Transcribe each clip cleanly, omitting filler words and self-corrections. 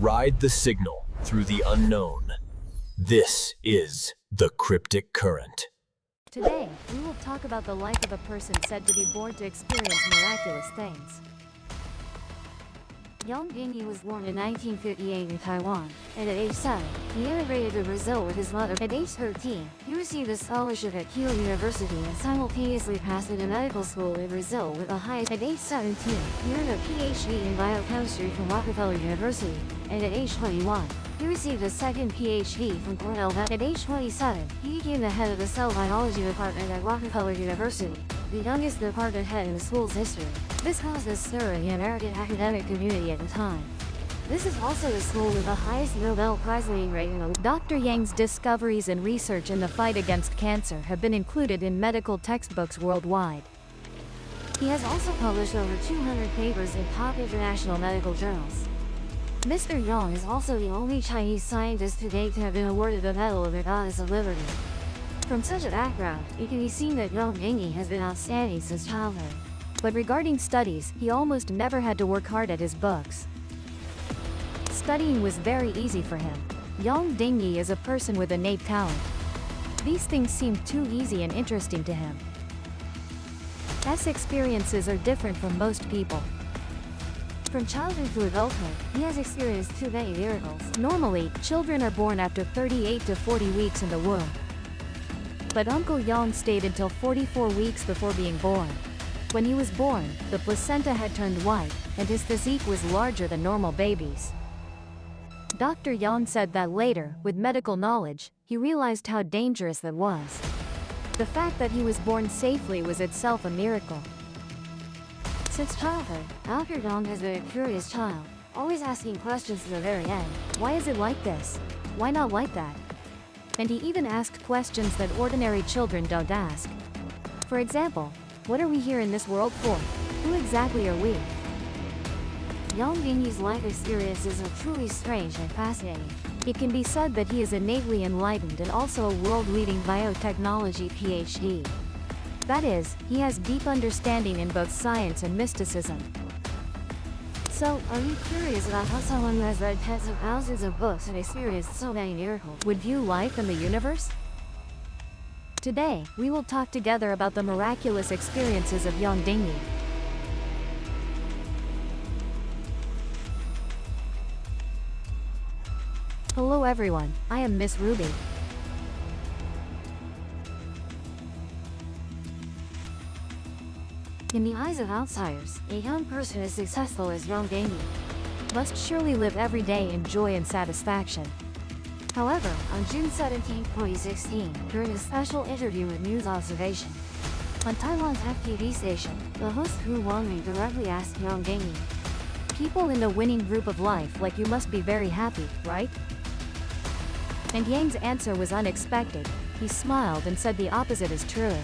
Ride the signal through the unknown. This is the cryptic current. Today, we will talk about the life of a person said to be born to experience miraculous things. Yang Dingyi was born in 1958 in Taiwan, and at age 7, he immigrated to Brazil with his mother. At age 13, he received a scholarship at Keele University and simultaneously passed into medical school in Brazil with a high. At age 17, he earned a PhD in biochemistry from Rockefeller University, and at age 21, he received a second PhD from Cornell. At age 27, he became the head of the cell biology department at Rockefeller University, the youngest department head in the school's history. This caused a stir in the American academic community at the time. This is also the school with the highest Nobel Prize winning rate in the world. Dr. Yang's discoveries and research in the fight against cancer have been included in medical textbooks worldwide. He has also published over 200 papers in top international medical journals. Mr. Yang is also the only Chinese scientist to date to have been awarded the Medal of the Goddess of Liberty. From such a background, it can be seen that Yang Dingyi has been outstanding since childhood. But regarding studies, he almost never had to work hard at his books. Studying was very easy for him. Yang Dingyi is a person with innate talent. These things seem too easy and interesting to him. His experiences are different from most people. From childhood to adulthood, he has experienced too many miracles. Normally, children are born after 38 to 40 weeks in the womb. But Uncle Yang stayed until 44 weeks before being born. When he was born, the placenta had turned white, and his physique was larger than normal babies. Dr. Yang said that later, with medical knowledge, he realized how dangerous that was. The fact that he was born safely was itself a miracle. Since childhood, Dr. Yang has been a curious child, always asking questions to the very end. Why is it like this? Why not like that? And he even asked questions that ordinary children don't ask. For example, what are we here in this world for? Who exactly are we? Yang Dingyi's life experiences are truly strange and fascinating. It can be said that he is innately enlightened and also a world-leading biotechnology PhD. That is, he has deep understanding in both science and mysticism. So, are you curious about how someone who has read tens of thousands of books and experienced so many miracles would view life and the universe? Today, we will talk together about the miraculous experiences of Yang Dingyi. Hello everyone, I am Miss Ruby. In the eyes of outsiders, a young person as successful as Yang Dingyi must surely live every day in joy and satisfaction. However, on June 17, 2016, during a special interview with News Observation on Taiwan's FTV station, the host Hu Wangming directly asked Yang Dingyi, "People in the winning group of life like you must be very happy, right?" And Yang's answer was unexpected. He smiled and said the opposite is true.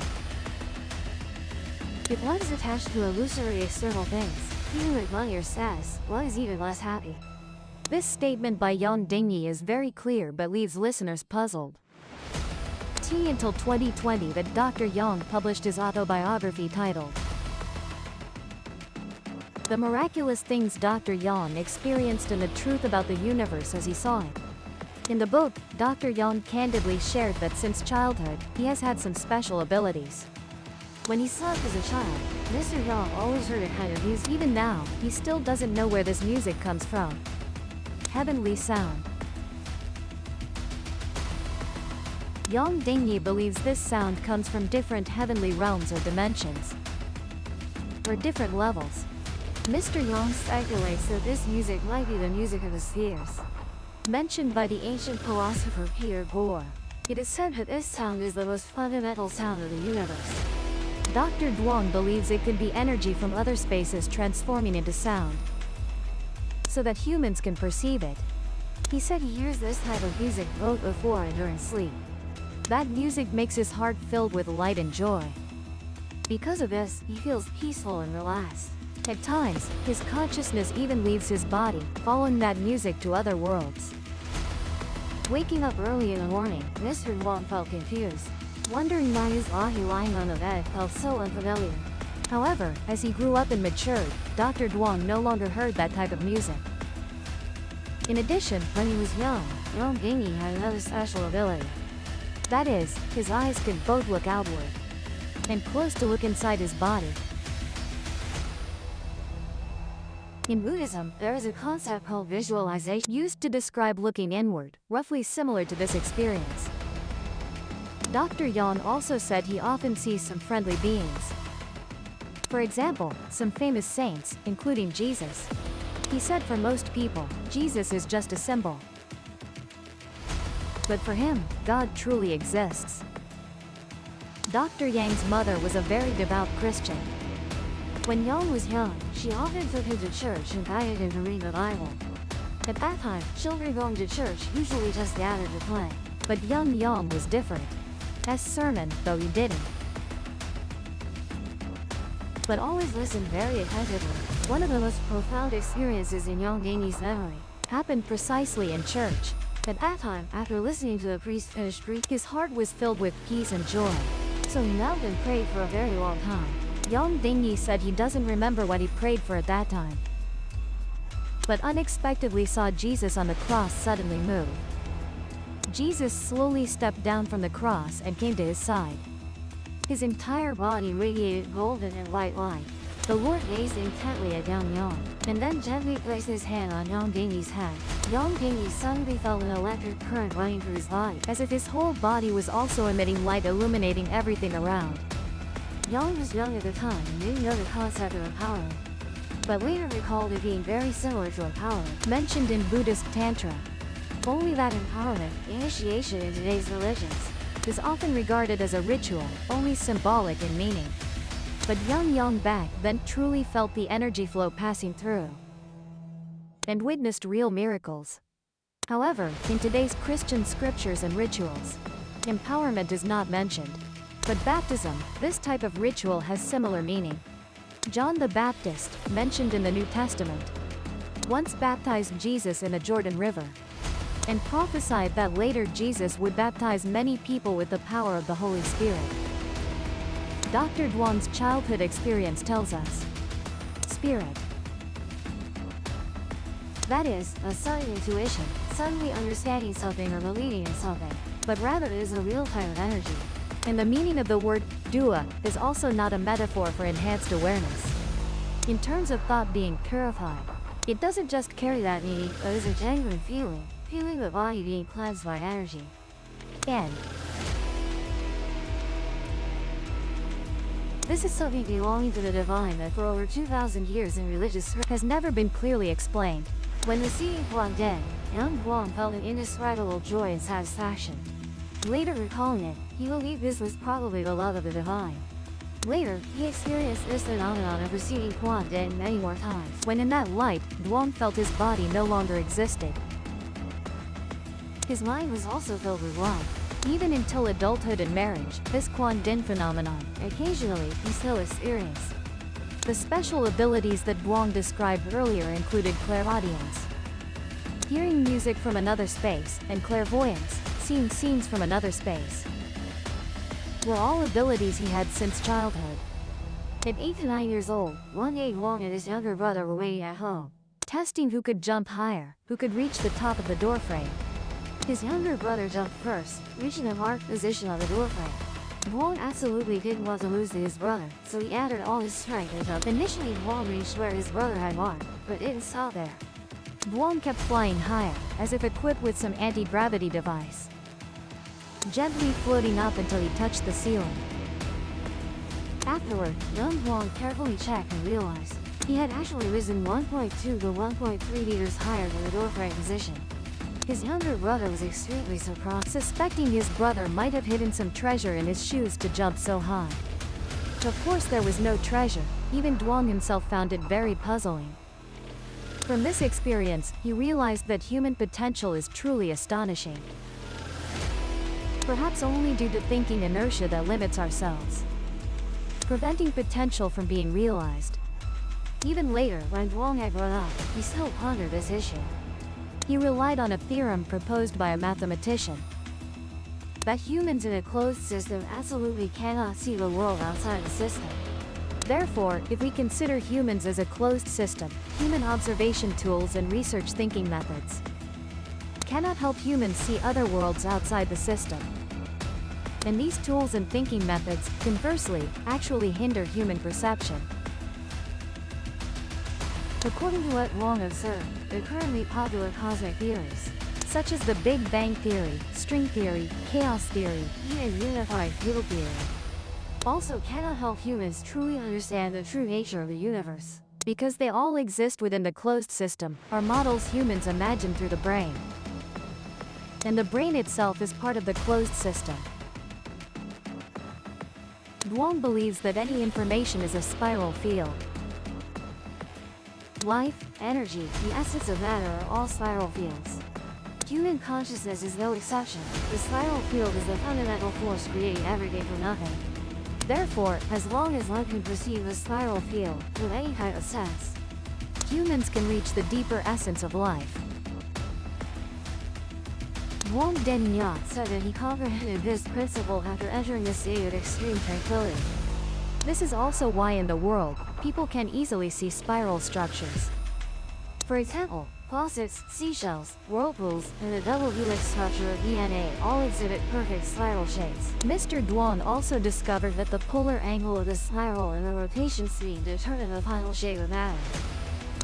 If one is attached to illusory external things, even with money or status, one is even less happy. This statement by Yang Dingyi is very clear but leaves listeners puzzled. Until 2020 that Dr. Yang published his autobiography titled The Miraculous Things Dr. Yang Experienced and the Truth About the Universe as He Saw It. In the book, Dr. Yang candidly shared that since childhood, he has had some special abilities. When he slept as a child, Mr. Yang always heard a kind of music. Even now, he still doesn't know where this music comes from. Heavenly sound. Yang Dingyi believes this sound comes from different heavenly realms or dimensions, or different levels. Mr. Yang speculates that this music might be the music of the spheres, mentioned by the ancient philosopher Peter Bohr. It is said that this sound is the most fundamental sound of the universe. Dr. Duong believes it could be energy from other spaces transforming into sound, so that humans can perceive it. He said he hears this type of music both before and during sleep. That music makes his heart filled with light and joy. Because of this, he feels peaceful and relaxed. At times, his consciousness even leaves his body, following that music to other worlds. Waking up early in the morning, Mr. Duong felt confused, wondering why his body lying on the bed felt so unfamiliar. However, as he grew up and matured, Dr. Duong no longer heard that type of music. In addition, when he was young, Dingy had another special ability. That is, his eyes could both look outward and close to look inside his body. In Buddhism, there is a concept called visualization used to describe looking inward, roughly similar to this experience. Dr. Yang also said he often sees some friendly beings. For example, some famous saints, including Jesus. He said for most people, Jesus is just a symbol. But for him, God truly exists. Dr. Yang's mother was a very devout Christian. When Yang was young, she often took him to church and guided him to read the Bible. At that time, children going to church usually just gathered to play. But young Yang was different. As sermon, though he didn't. But always listened very attentively. One of the most profound experiences in Yang Dingy's memory happened precisely in church. At that time, after listening to the priest finish preaching, his heart was filled with peace and joy. So he knelt and prayed for a very long time. Yang Dingy said he doesn't remember what he prayed for at that time, but unexpectedly saw Jesus on the cross suddenly move. Jesus slowly stepped down from the cross and came to his side. His entire body radiated golden and white light. The Lord gazed intently at Yang, and then gently placed his hand on Yang Dingy's head. Yang Dingy suddenly felt an electric current running through his body, as if his whole body was also emitting light, illuminating everything around. Yang was young at the time and didn't know the concept of empowerment, but later recalled it being very similar to empowerment mentioned in Buddhist Tantra. Only that empowerment, initiation in today's religions, is often regarded as a ritual, only symbolic in meaning. But Yang back then truly felt the energy flow passing through and witnessed real miracles. However, in today's Christian scriptures and rituals, empowerment is not mentioned. But baptism, this type of ritual, has similar meaning. John the Baptist, mentioned in the New Testament, once baptized Jesus in the Jordan River, and prophesied that later Jesus would baptize many people with the power of the Holy Spirit. Dr. Duan's childhood experience tells us, spirit. That is, a sudden intuition, suddenly understanding something or believing in something, but rather it is a real type of energy. And the meaning of the word dua is also not a metaphor for enhanced awareness. In terms of thought being purified, it doesn't just carry that meaning, but is a genuine feeling the body being cleansed by energy. And this is something belonging to the divine that for over 2,000 years in religious has never been clearly explained. When receiving Guang Den, young Guang felt an indescribable joy and satisfaction. Later recalling it, he believed this was probably the love of the divine. Later, he experienced this phenomenon of receiving Guang Den many more times, when in that light, Duan felt his body no longer existed. His mind was also filled with life. Even until adulthood and marriage, this Guang Den phenomenon, occasionally, he still experienced. The special abilities that Duan described earlier included clairaudience, hearing music from another space, and clairvoyance, seeing scenes from another space, were all abilities he had since childhood. At 8 to 9 years old, one day Duan and his younger brother were waiting at home, testing who could jump higher, who could reach the top of the doorframe. His younger brother jumped first, reaching a marked position on the doorframe. Duan absolutely didn't want to lose to his brother, so he added all his strength and jumped. Initially, Duan reached where his brother had marked, but didn't stop there. Duan kept flying higher, as if equipped with some anti-gravity device, gently floating up until he touched the ceiling. Afterward, young Duan carefully checked and realized he had actually risen 1.2 to 1.3 meters higher than the doorframe position. His younger brother was extremely surprised, suspecting his brother might have hidden some treasure in his shoes to jump so high. Of course there was no treasure. Even Duan himself found it very puzzling. From this experience, he realized that human potential is truly astonishing. Perhaps only due to thinking inertia that limits ourselves, preventing potential from being realized. Even later, when Duan had grown up, he still pondered this issue. He relied on a theorem proposed by a mathematician, that humans in a closed system absolutely cannot see the world outside the system. Therefore, if we consider humans as a closed system, human observation tools and research thinking methods cannot help humans see other worlds outside the system. And these tools and thinking methods, conversely, actually hinder human perception. According to what Wong observed, the currently popular cosmic theories, such as the Big Bang Theory, string theory, chaos theory, and unified field theory, also cannot help humans truly understand the true nature of the universe. Because they all exist within the closed system, are models humans imagine through the brain. And the brain itself is part of the closed system. Wong believes that any information is a spiral field. Life, energy, the essence of matter are all spiral fields. Human consciousness is no exception. The spiral field is the fundamental force creating everything from nothing. Therefore, as long as one can perceive the spiral field with any kind of sense, humans can reach the deeper essence of life. Wang Danyat said that he comprehended this principle after entering a state of extreme tranquility. This is also why in the world, people can easily see spiral structures. For example, faucets, seashells, whirlpools, and the double helix structure of DNA all exhibit perfect spiral shapes. Mr. Duan also discovered that the Polar angle of the spiral and the rotation speed determine the final shape of matter.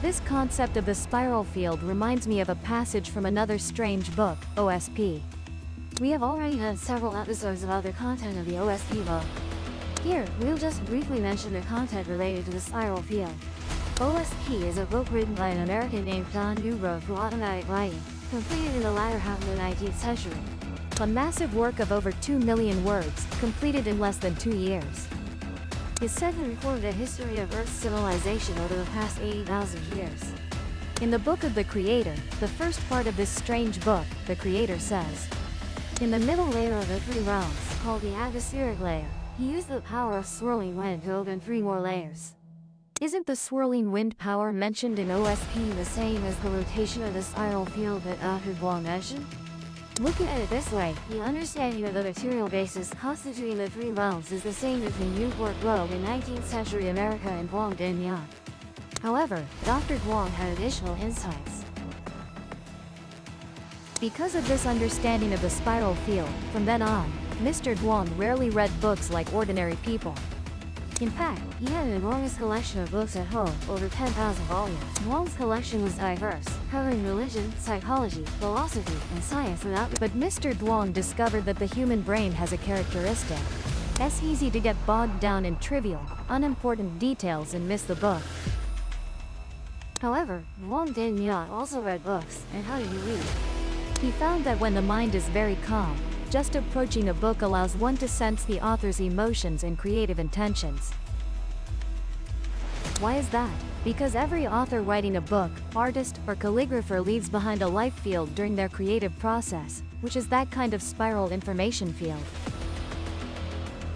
This concept of the spiral field reminds me of a passage from another strange book, OSP. We have already done several episodes about the content of the OSP book. Here, we'll just briefly mention the content related to the spiral field. OSP is a book written by an American named John Newbrough for automatic writing, completed in the latter half of the 19th century. A massive work of over 2 million words, completed in less than 2 years. Is said to record the history of Earth's civilization over the past 80,000 years. In the Book of the Creator, the first part of this strange book, the Creator says, in the middle layer of the three realms, called the atmospheric layer, he used the power of swirling wind to open 3 more layers. Isn't the swirling wind power mentioned in OSP the same as the rotation of the spiral field that Dr. Wang mentioned? Looking at it this way, the understanding of the material basis constituting the 3 realms is the same between Newport Globe in 19th century America and Wang Danyat. However, Dr. Wang had additional insights. Because of this understanding of the spiral field, from then on, Mr. Duan rarely read books like ordinary people. In fact, he had an enormous collection of books at home, over 10,000 volumes. Wang's collection was diverse, covering religion, psychology, philosophy, and science But Mr. Duan discovered that the human brain has a characteristic. It's easy to get bogged down in trivial, unimportant details and miss the book. However, Wang Danyat also read books, and how did he read? He found that when the mind is very calm, just approaching a book allows one to sense the author's emotions and creative intentions. Why is that? Because every author writing a book, artist, or calligrapher leaves behind a life field during their creative process, which is that kind of spiral information field.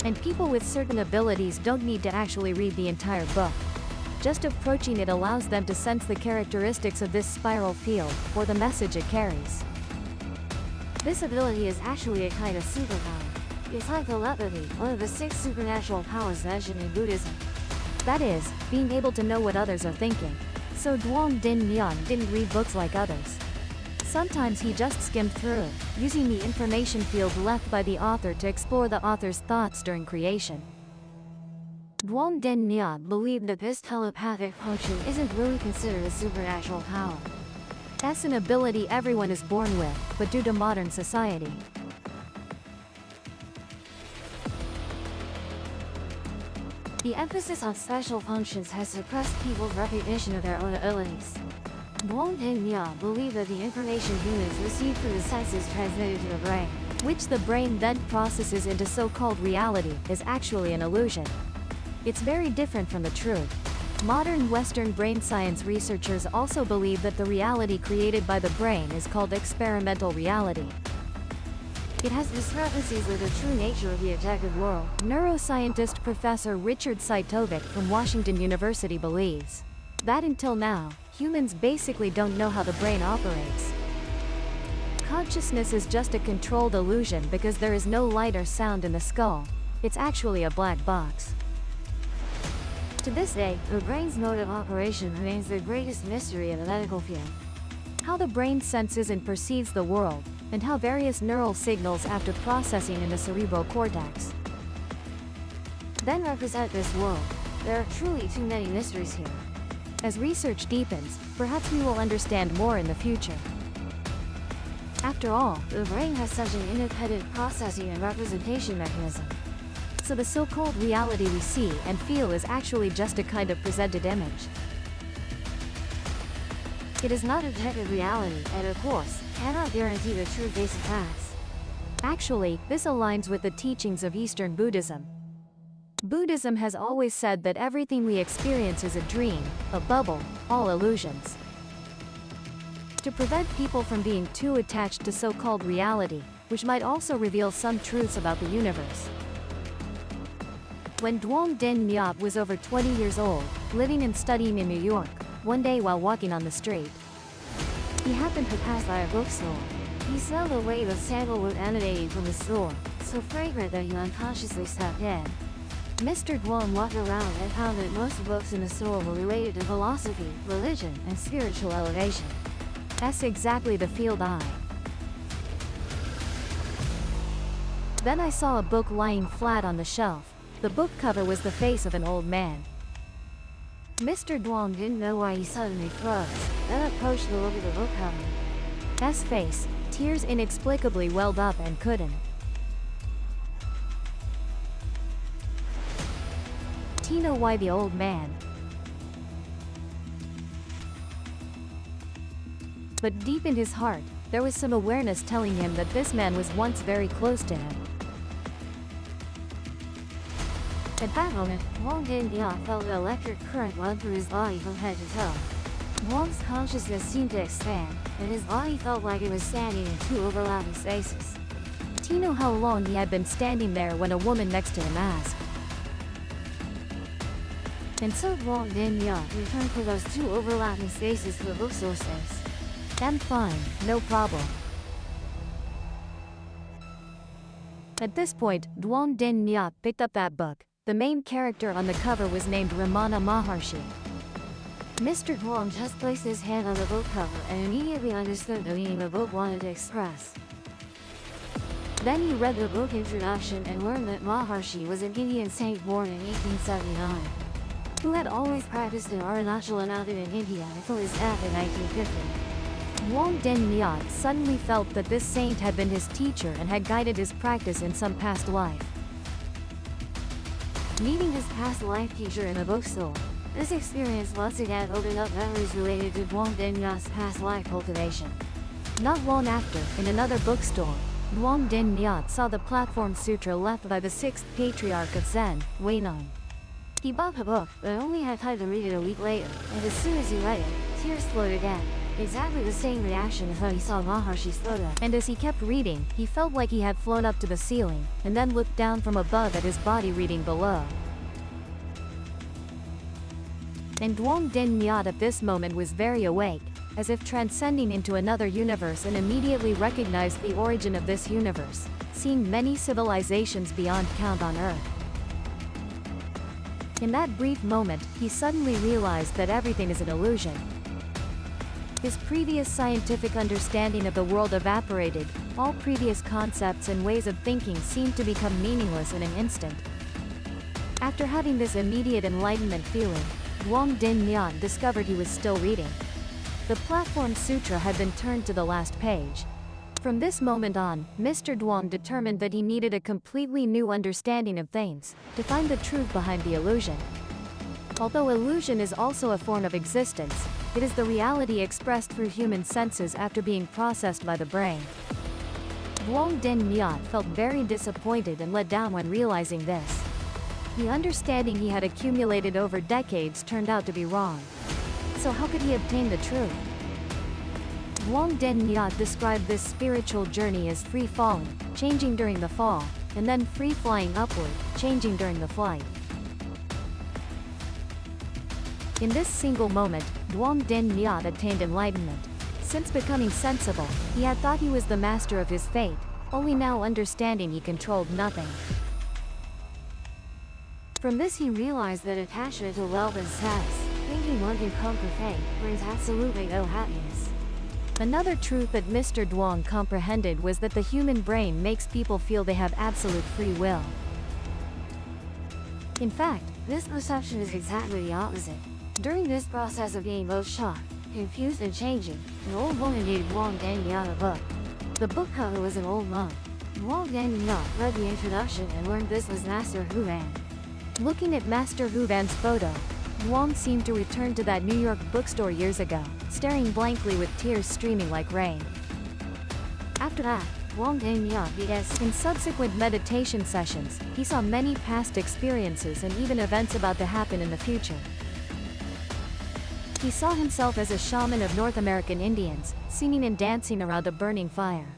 And people with certain abilities don't need to actually read the entire book. Just approaching it allows them to sense the characteristics of this spiral field, or the message it carries. This ability is actually a kind of superpower. It's like telepathy, one of the 6 supernatural powers mentioned in Buddhism. That is, being able to know what others are thinking. So Duong Din Nyan didn't read books like others. Sometimes he just skimmed through, using the information field left by the author to explore the author's thoughts during creation. Duong Den Nyan believed that this telepathic function isn't really considered a supernatural power. That's an ability everyone is born with, but due to modern society, the emphasis on special functions has suppressed people's recognition of their own abilities. Duong Den Nyan believed that the information humans receive through the senses transmitted to the brain, which the brain then processes into so-called reality, is actually an illusion. It's very different from the truth. Modern Western brain science researchers also believe that the reality created by the brain is called experimental reality. It has discrepancies with the true nature of the objective world. Neuroscientist Professor Richard Saitovic from Washington University believes that until now, humans basically don't know how the brain operates. Consciousness is just a controlled illusion because there is no light or sound in the skull. It's actually a black box. To this day, the brain's mode of operation remains the greatest mystery in the medical field. how the brain senses and perceives the world, and how various neural signals after processing in the cerebral cortex Then represent this world. There are truly too many mysteries here. As research deepens, perhaps we will understand more in the future. After all, The brain has such an independent processing and representation mechanism. so the so-called reality we see and feel is actually just a kind of presented image. It is not objective reality, and of course, cannot guarantee the true basic facts. Actually, this aligns with the teachings of Eastern Buddhism. Buddhism has always said that everything we experience is a dream, a bubble, all illusions. To prevent people from being too attached to so-called reality, which might also reveal some truths about the universe. When Duong Din Myat was over 20 years old, living and studying in New York, one day while walking on the street, He happened to pass by a bookstore. He smelled the weight of sandalwood emanating from the store, so fragrant that he unconsciously stepped in. Mr. Duong walked around and found that most books in the store were related to philosophy, religion, and spiritual elevation. that's exactly the field I. Then I saw a book lying flat on the shelf. The book cover was the face of an old man. Mr. Duong didn't know why he suddenly froze, then approached to look at the book cover. S face, tears inexplicably welled up and couldn't. Know why the old man. But deep in his heart, there was some awareness telling him that this man was once very close to him. At that moment, Duong Din Myat felt an electric current run through his body from head to toe. Duong's consciousness seemed to expand, and his body felt like it was standing in two overlapping spaces. Know how long he had been standing there when a woman next to him asked. And so Duong Din Myat returned for those two overlapping spaces to the bookstore space. I'm fine, no problem. At this point, Duong Din Myat picked up that book. The main character on the cover was named Ramana Maharshi. Mr. Duong just placed his hand on the book cover and immediately understood the meaning the book wanted to express. Then he read the book introduction and learned that Maharshi was an Indian saint born in 1879, who had always practiced in Arunachal and in India until his death in 1950. Duong Din Myat suddenly felt that this saint had been his teacher and had guided his practice in some past life. Meeting his past life teacher in a bookstore, this experience once again opened up memories related to Duong Din Myat's past life cultivation. Not long after, in another bookstore, Duong Din Myat saw the platform sutra left by the sixth patriarch of Zen, Huineng. He bought the book, but only had time to read it a week later, and as soon as he read it, tears flowed again. Exactly the same reaction as when he saw Maharshi's photo. And as he kept reading, he felt like he had flown up to the ceiling, and then looked down from above at his body reading below. And Duong Din Myat at this moment was very awake, as if transcending into another universe, and immediately recognized the origin of this universe, seeing many civilizations beyond count on Earth. In that brief moment, he suddenly realized that everything is an illusion. His previous scientific understanding of the world evaporated, all previous concepts and ways of thinking seemed to become meaningless in an instant. After having this immediate enlightenment feeling, Duong Din Myat discovered he was still reading. The platform sutra had been turned to the last page. From this moment on, Mr. Duong determined that he needed a completely new understanding of things, to find the truth behind the illusion. Although illusion is also a form of existence, it is the reality expressed through human senses after being processed by the brain. Duong Din Myat felt very disappointed and let down when realizing this. The understanding he had accumulated over decades turned out to be wrong. So how could he obtain the truth? Duong Din Myat described this spiritual journey as free-falling, changing during the fall, and then free-flying upward, changing during the flight. In this single moment, Duong Din Myat attained enlightenment. Since becoming sensible, he had thought he was the master of his fate, only now understanding he controlled nothing. From this he realized that attachment to wealth and status, thinking one can conquer fate, brings absolutely no happiness. Another truth that Mr. Duong comprehended was that the human brain makes people feel they have absolute free will. In fact, this perception is exactly the opposite. During this process of being both shocked, confused, and changing, an old woman gave Duong Danyat a book. The book cover was an old monk. Duong Danyat read the introduction and learned this was Master Huvan. Looking at Master Huvan's photo, Duong seemed to return to that New York bookstore years ago, staring blankly with tears streaming like rain. After that, Duong Danyat began. In subsequent meditation sessions, he saw many past experiences and even events about to happen in the future. He saw himself as a shaman of North American Indians, singing and dancing around a burning fire.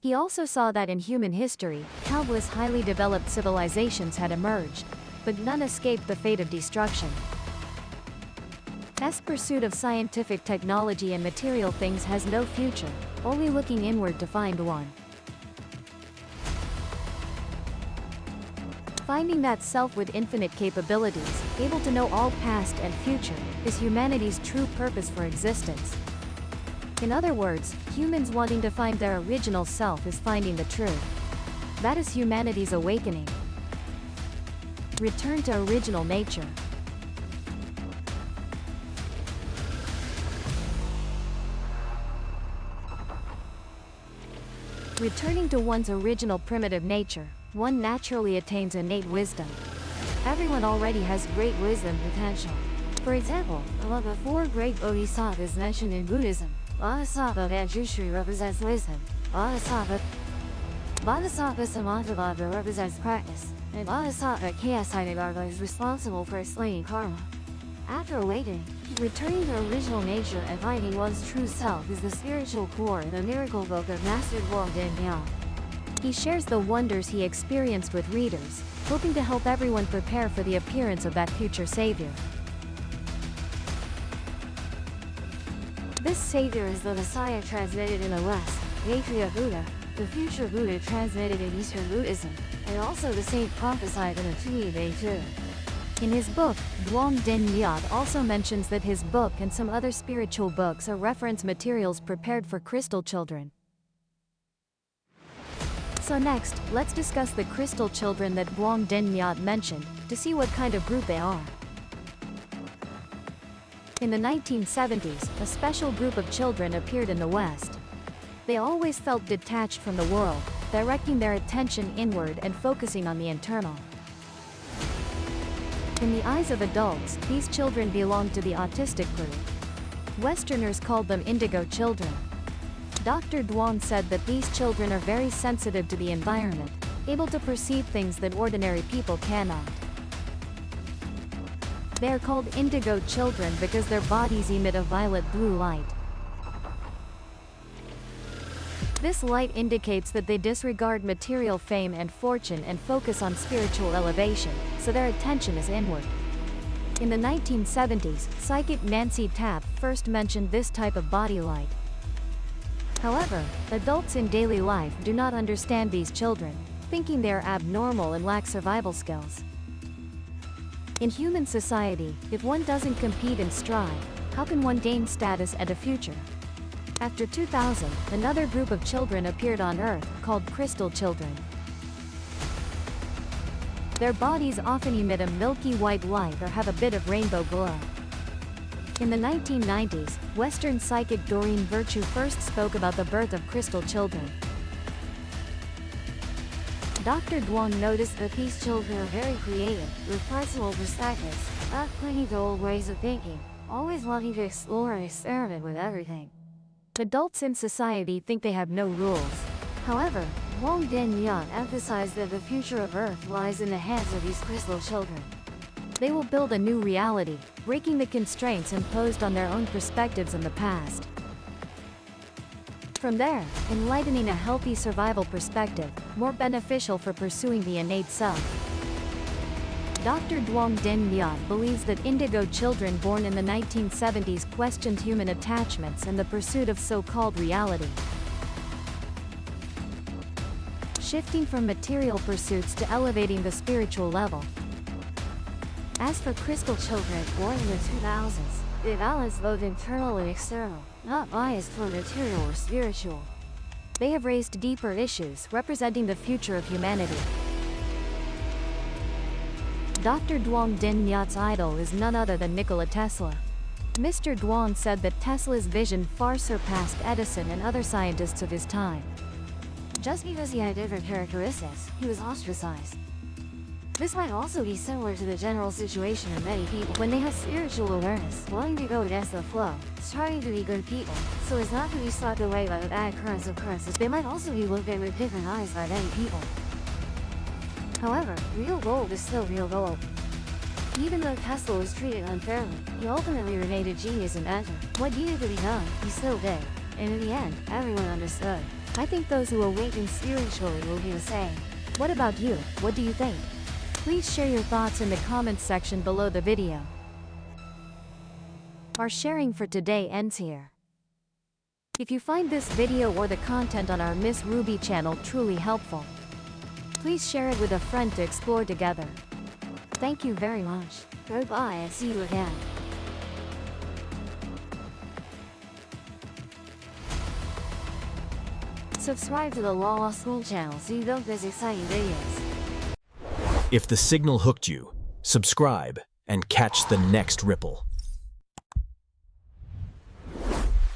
He also saw that in human history, countless highly developed civilizations had emerged, but none escaped the fate of destruction. His pursuit of scientific technology and material things has no future, only looking inward to find one. Finding that self with infinite capabilities, able to know all past and future, is humanity's true purpose for existence. In other words, humans wanting to find their original self is finding the truth. That is humanity's awakening. Return to original nature. Returning to one's original primitive nature, one naturally attains innate wisdom. Everyone already has great wisdom potential. For example, among the four great bodhisattvas mentioned in Buddhism, Bodhisattva Manjushri represents wisdom, Bodhisattva Samantabhadra represents practice, and Bodhisattva Kayasiddhartha is responsible for explaining karma. After awakening, returning to original nature and finding one's true self is the spiritual core in the miracle book of Master Duong Danyat. He shares the wonders he experienced with readers, hoping to help everyone prepare for the appearance of that future savior. This savior is the Messiah transmitted in the West, Maitreya Buddha, the future Buddha transmitted in Eastern Buddhism, and also the saint prophesied in the Tui Tzu. In his book, Duong Danyat also mentions that his book and some other spiritual books are reference materials prepared for crystal children. So next, let's discuss the crystal children that Duong Danyat mentioned, to see what kind of group they are. In the 1970s, a special group of children appeared in the West. They always felt detached from the world, directing their attention inward and focusing on the internal. In the eyes of adults, these children belonged to the autistic group. Westerners called them indigo children. Dr. Duong said that these children are very sensitive to the environment, able to perceive things that ordinary people cannot. They are called indigo children because their bodies emit a violet-blue light. This light indicates that they disregard material fame and fortune and focus on spiritual elevation, so their attention is inward. In the 1970s, psychic Nancy Tapp first mentioned this type of body light. However, adults in daily life do not understand these children, thinking they are abnormal and lack survival skills. In human society, if one doesn't compete and strive, how can one gain status and a future? After 2000, another group of children appeared on Earth, called crystal children. Their bodies often emit a milky white light or have a bit of rainbow glow. In the 1990s, Western psychic Doreen Virtue first spoke about the birth of crystal children. Dr. Duong noticed that these children are very creative, with flexible perspectives, not clinging to old ways of thinking, always wanting to explore and experiment with everything. Adults in society think they have no rules. However, Duong Danyat emphasized that the future of Earth lies in the hands of these crystal children. They will build a new reality, breaking the constraints imposed on their own perspectives in the past. From there, enlightening a healthy survival perspective, more beneficial for pursuing the innate self. Dr. Duong Danyat believes that indigo children born in the 1970s questioned human attachments and the pursuit of so-called reality. Shifting from material pursuits to elevating the spiritual level. As for crystal children born in the 2000s, They balance both internal and external, not biased toward material or spiritual. They have raised deeper issues, representing the future of humanity. Dr. Duong Din Nyat's idol is none other than Nikola Tesla. Mr. Duong said that Tesla's vision far surpassed Edison and other scientists of his time. Just because he had different characteristics, he was ostracized. This might also be similar to the general situation of many people when they have spiritual awareness, wanting to go against the flow, striving to be good people, so as not to be swept away by the bad currents of currencies. They might also be looked at with different eyes by many people. However, real gold is still real gold. Even though Tesla was treated unfairly, he ultimately remained a genius inventor. What needed to be done, he still did. And in the end, everyone understood. I think those who awaken spiritually will be the same. What about you? What do you think? Please share your thoughts in the comments section below the video. Our sharing for today ends here. If you find this video or the content on our Miss Ruby channel truly helpful, please share it with a friend to explore together. Thank you very much. Goodbye and see you again. Subscribe to the Law School channel so you don't miss exciting videos. If the signal hooked you, subscribe and catch the next ripple.